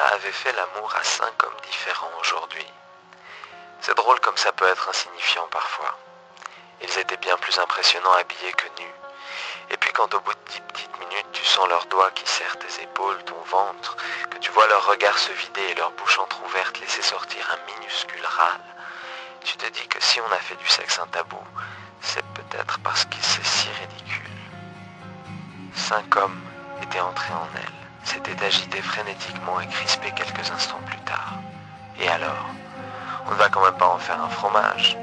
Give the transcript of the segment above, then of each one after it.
Rita avait fait l'amour à 5 hommes différents aujourd'hui. C'est drôle comme ça peut être insignifiant parfois. Ils étaient bien plus impressionnants habillés que nus. Et puis quand au bout de 10 petites minutes, tu sens leurs doigts qui serrent tes épaules, ton ventre, que tu vois leur regard se vider et leur bouche entrouverte laisser sortir un minuscule râle, tu te dis que si on a fait du sexe un tabou, c'est peut-être parce que c'est si ridicule. 5 hommes étaient entrés en elle, s'étaient agités frénétiquement et crispés quelques instants plus tard. Et alors, on ne va quand même pas en faire un fromage.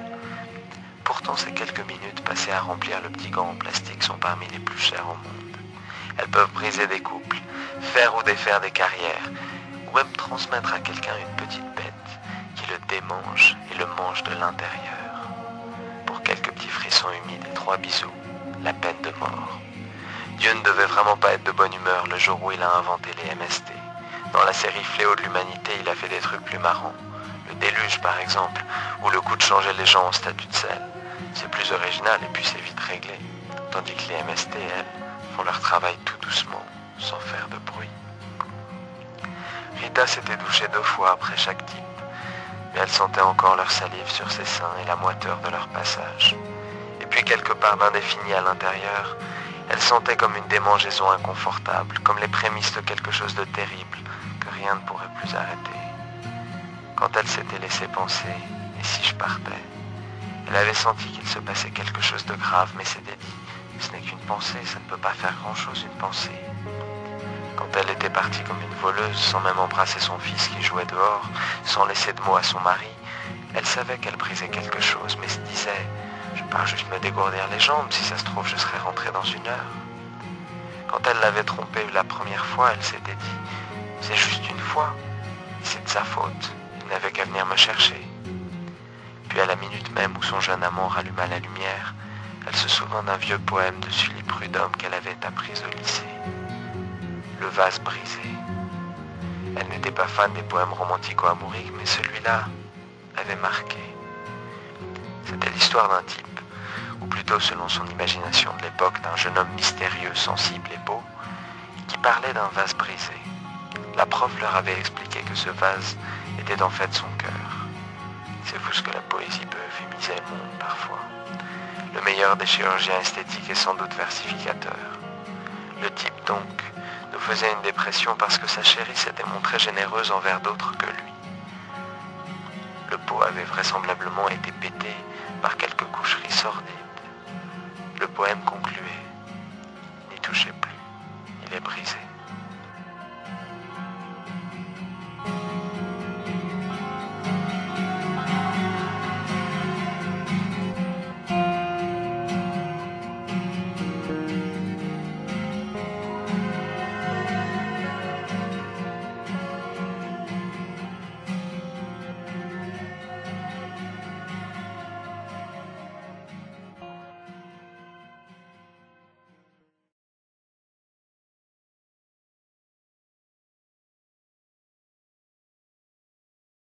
Pourtant, ces quelques minutes passées à remplir le petit gant en plastique sont parmi les plus chères au monde. Elles peuvent briser des couples, faire ou défaire des carrières, ou même transmettre à quelqu'un une petite bête qui le démange et le mange de l'intérieur. Pour quelques petits frissons humides et 3 bisous, la peine de mort. Dieu ne devait vraiment pas être de bonne humeur le jour où il a inventé les MST. Dans la série Fléau de l'humanité, il a fait des trucs plus marrants. Le déluge, par exemple, ou le coup de changer les gens en statut de sel. C'est plus original et puis c'est vite réglé. Tandis que les MST, elles, font leur travail tout doucement, sans faire de bruit. Rita s'était douchée 2 fois après chaque type, mais elle sentait encore leur salive sur ses seins et la moiteur de leur passage. Et puis quelque part d'indéfini à l'intérieur, elle sentait comme une démangeaison inconfortable, comme les prémices de quelque chose de terrible que rien ne pourrait plus arrêter. Quand elle s'était laissée penser « et si je partais ?» Elle avait senti qu'il se passait quelque chose de grave, mais s'était dit « ce n'est qu'une pensée, ça ne peut pas faire grand-chose une pensée ». Quand elle était partie comme une voleuse, sans même embrasser son fils qui jouait dehors, sans laisser de mots à son mari, elle savait qu'elle brisait quelque chose, mais se disait « je pars juste me dégourdir les jambes, si ça se trouve je serai rentrée dans 1 heure ». Quand elle l'avait trompé la première fois, elle s'était dit « c'est juste une fois, c'est de sa faute, il n'avait qu'à venir me chercher ». Puis à la minute même où son jeune amant ralluma la lumière, elle se souvint d'un vieux poème de Sully Prudhomme qu'elle avait appris au lycée. Le vase brisé. Elle n'était pas fan des poèmes romantico-amouriques, mais celui-là avait marqué. C'était l'histoire d'un type, ou plutôt selon son imagination de l'époque, d'un jeune homme mystérieux, sensible et beau, qui parlait d'un vase brisé. La prof leur avait expliqué que ce vase était en fait son cœur. C'est fou ce que la poésie peut euphémiser le monde parfois. Le meilleur des chirurgiens esthétiques est sans doute versificateur. Le type donc nous faisait une dépression parce que sa chérie s'était montrée généreuse envers d'autres que lui. Le pot avait vraisemblablement été pété par quelques coucheries sordides. Le poème concluait « N'y touchez plus, il est brisé ».